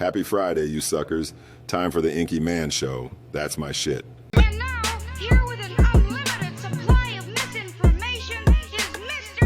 Happy Friday, you suckers. Time for the Inky Mann show. That's my shit. And now, here with an unlimited supply of misinformation is Mr.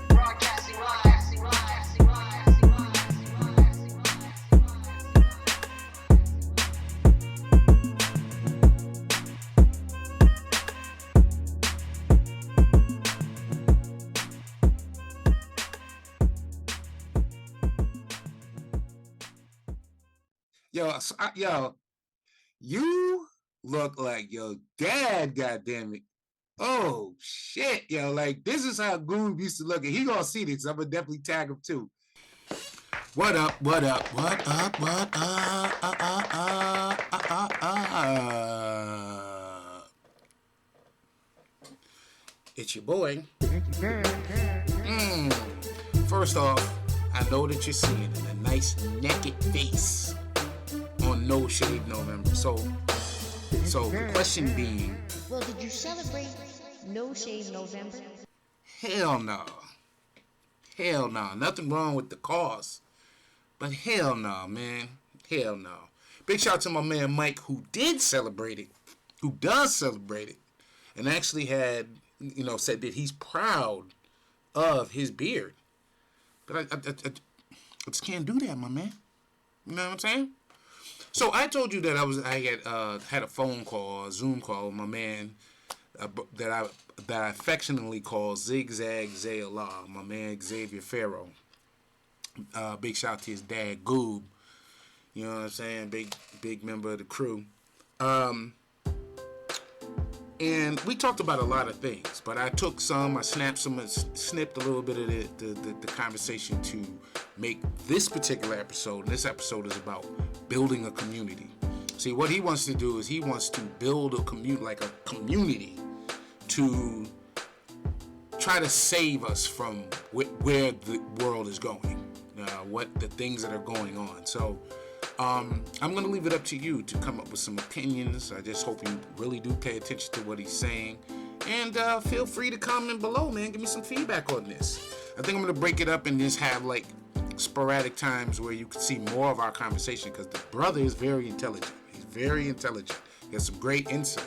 Broadcasting Yo, you look like your dad, goddammit. Oh shit, yo, like this is how Goob used to look. And he gonna see this. I'm gonna definitely tag him too. What up? What up? What up? What up? It's your boy. First off, I know that you're seeing a nice naked face on No Shave November. So the question being, well, did you celebrate No Shave November? hell no. Hell no. Nothing wrong with the cause. But hell no, man. Hell no. Big shout out to my man Mike, who did celebrate it, who does celebrate it, and actually had, said that he's proud of his beard. But I just can't do that, my man. You know what I'm saying? So I told you that I had a phone call, a Zoom call with my man that I affectionately call Zigzag Zayallah, my man Xavier Farrow. Big shout out to his dad Goob. You know what I'm saying? Big member of the crew. And we talked about a lot of things, but I took some, I snapped some, and snipped a little bit of the conversation to make this particular episode. And this episode is about building a community. See, what he wants to do is he wants to build a community to try to save us from where the world is going, what the things that are going on. So I'm going to leave it up to you to come up with some opinions. I just hope you really do pay attention to what he's saying. And feel free to comment below, man. Give me some feedback on this. I think I'm going to break it up and just have like sporadic times where you can see more of our conversation, because the brother is very intelligent. He's very intelligent. He has some great insight.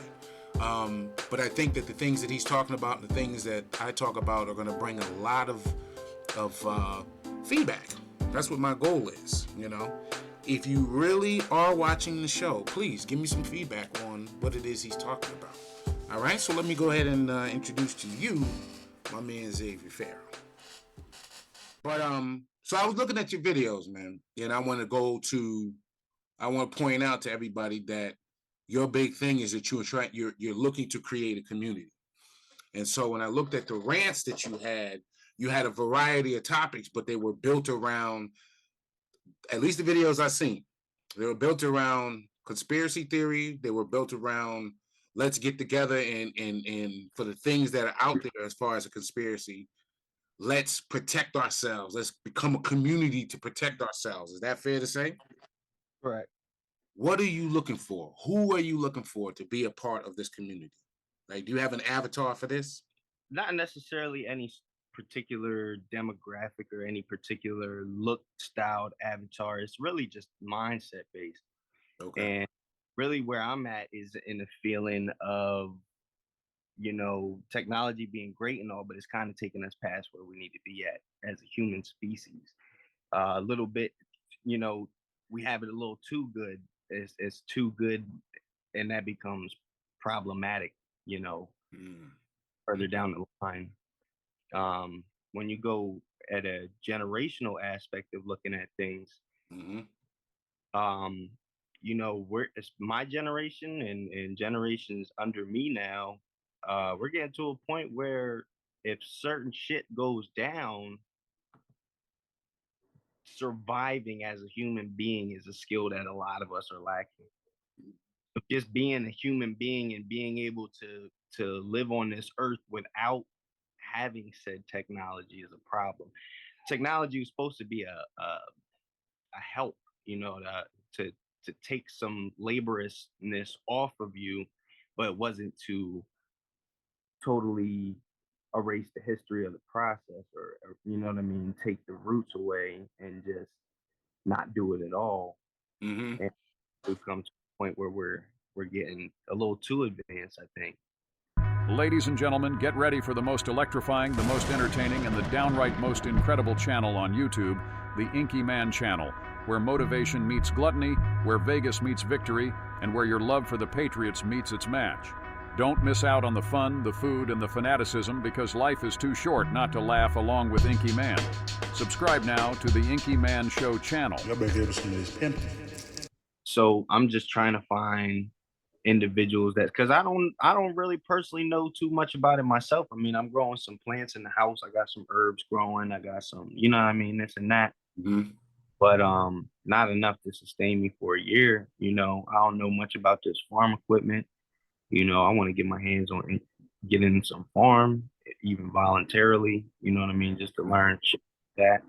But I think that the things that he's talking about and the things that I talk about are going to bring a lot of feedback. That's what my goal is, If you really are watching the show, please give me some feedback on what it is he's talking about. All right, so let me go ahead and introduce to you my man Xavier Farrow. But so I was looking at your videos, man, and I want to point out to everybody that your big thing is that you're looking to create a community. And so when I looked at the rants that you had a variety of topics, but they were built around, at least the videos I've seen, they were built around conspiracy theory. They were built around let's get together and for the things that are out there as far as a conspiracy, let's protect ourselves. Let's become a community to protect ourselves. Is that fair to say? Correct. What are you looking for? Who are you looking for to be a part of this community? Like, do you have an avatar for this? Not necessarily any particular demographic or any particular look styled avatar. It's really just mindset based. Okay. And really where I'm at is in the feeling of, technology being great and all, but it's kind of taking us past where we need to be at as a human species. A little bit, we have it a little too good. It's too good, and that becomes problematic, further down the line. When you go at a generational aspect of looking at things, it's my generation and generations under me now, we're getting to a point where if certain shit goes down, surviving as a human being is a skill that a lot of us are lacking. Just being a human being and being able to live on this earth without having said technology is a problem. Technology is supposed to be a help, to take some laboriousness off of you, but it wasn't to totally erase the history of the process, or you know what I mean, take the roots away and just not do it at all. Mm-hmm. And we've come to a point where we're getting a little too advanced, I think. Ladies and gentlemen, get ready for the most electrifying, the most entertaining, and the downright most incredible channel on YouTube, the Inky Mann channel, where motivation meets gluttony, where Vegas meets victory, and where your love for the Patriots meets its match. Don't miss out on the fun, the food, and the fanaticism, because life is too short not to laugh along with Inky Mann. Subscribe now to the Inky Mann Show channel. So I'm just trying to find individuals that, because I don't really personally know too much about it myself. I mean, I'm growing some plants in the house. I got some herbs growing. I got some, you know what I mean, this and that. Mm-hmm. But not enough to sustain me for a year. You know, I don't know much about this farm equipment. You know, I want to get my hands on it, get in some farm, even voluntarily. You know what I mean, just to learn shit like that.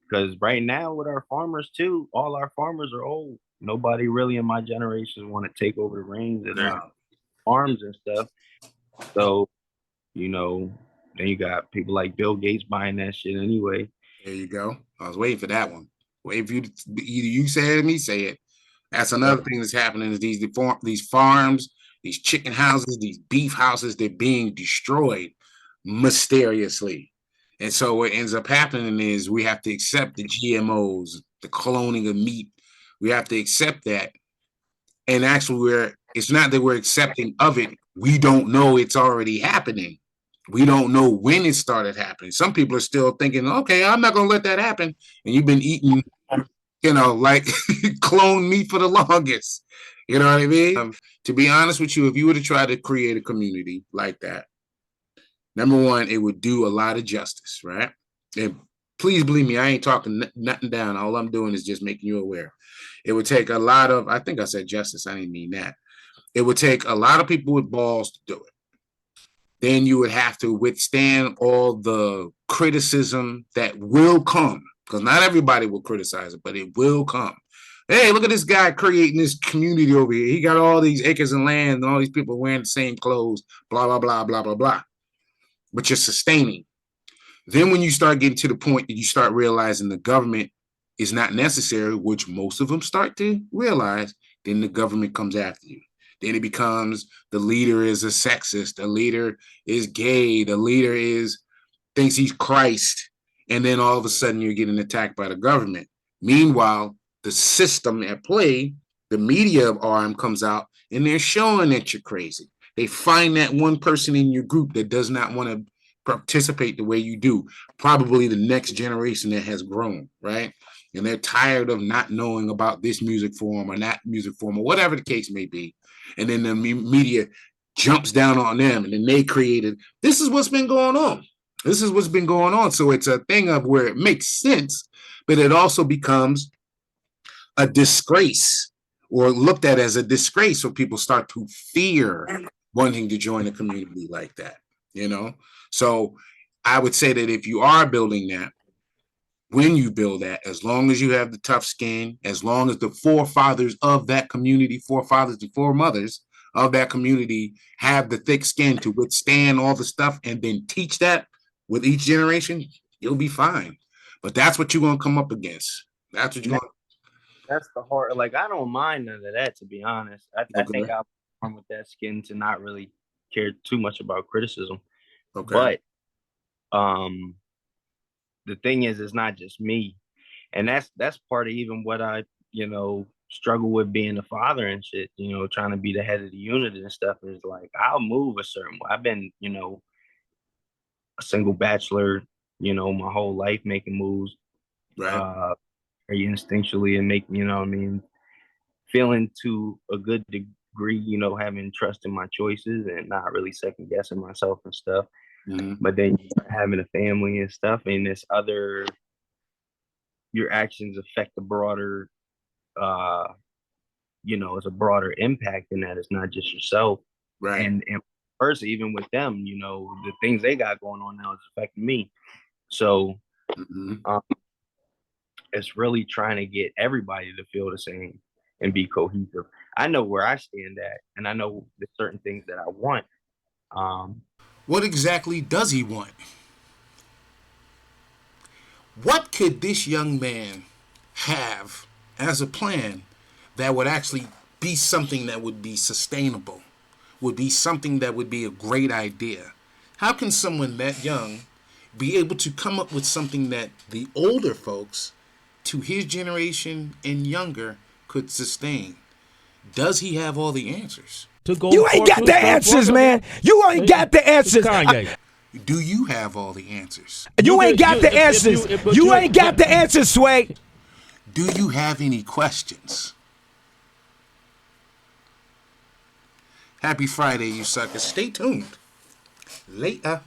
Because right now with our farmers too, all our farmers are old. Nobody really in my generation want to take over the reins of their farms and stuff. So, you know, then you got people like Bill Gates buying that shit anyway. There you go. I was waiting for that one. Waiting for you to either you say it or me say it. That's another thing that's happening is these farms, these chicken houses, these beef houses, they're being destroyed mysteriously. And so what ends up happening is we have to accept the GMOs, the cloning of meat. We have to accept that. And actually, it's not that we're accepting of it. We don't know it's already happening. We don't know when it started happening. Some people are still thinking, okay, I'm not going to let that happen. And you've been eating, you know, like clone meat for the longest. You know what I mean? To be honest with you, if you were to try to create a community like that, number one, it would do a lot of justice, right? And please believe me, I ain't talking nothing down. All I'm doing is just making you aware. It would take a lot of, I think I said justice. I didn't mean that. It would take a lot of people with balls to do it. Then you would have to withstand all the criticism that will come, because not everybody will criticize it, but it will come. Hey, look at this guy creating this community over here. He got all these acres of land and all these people wearing the same clothes, blah, blah, blah, blah, blah, blah. But you're sustaining. Then when you start getting to the point that you start realizing the government is not necessary, which most of them start to realize, then the government comes after you. Then it becomes the leader is a sexist, the leader is gay, the leader thinks he's Christ, and then all of a sudden you're getting attacked by the government. Meanwhile, the system at play, the media arm comes out and they're showing that you're crazy. They find that one person in your group that does not want to participate the way you do, probably the next generation that has grown, right? And they're tired of not knowing about this music form or that music form or whatever the case may be. And then the media jumps down on them and then they created, this is what's been going on. This is what's been going on. So it's a thing of where it makes sense, but it also becomes a disgrace or looked at as a disgrace. So people start to fear wanting to join a community like that, you know? So I would say that if you are building that, when you build that, as long as you have the tough skin, as long as the forefathers of that community, forefathers and foremothers of that community have the thick skin to withstand all the stuff and then teach that with each generation, you'll be fine. But that's what you're going to come up against. That's what you're going to. That's the hard, like, I don't mind none of that, to be honest. I think I'm born with that skin to not really care too much about criticism. Okay. But the thing is, it's not just me. And that's part of even what I, you know, struggle with being a father and shit, you know, trying to be the head of the unit and stuff is like, I'll move a certain way. I've been, you know, a single bachelor, you know, my whole life making moves, Right. very instinctually and making, you know what I mean, feeling to a good degree, you know, having trust in my choices and not really second guessing myself and stuff. Mm-hmm. But then having a family and stuff, and this other, your actions affect the broader, you know, it's a broader impact in that it's not just yourself. Right. And first, even with them, you know, the things they got going on now is affecting me. So it's really trying to get everybody to feel the same and be cohesive. I know where I stand at, and I know the certain things that I want. What exactly does he want? What could this young man have as a plan that would actually be something that would be sustainable, would be something that would be a great idea? How can someone that young be able to come up with something that the older folks to his generation and younger could sustain? Does he have all the answers? You ain't got the answers, man. You ain't got the answers. Kanye. Do you have all the answers? You ain't got the answers. You ain't got the answers, Sway. Do you have any questions? Happy Friday, you suckers. Stay tuned. Later.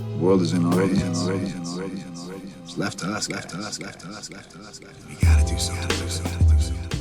The world is in our hands. It's left to us. We gotta do something.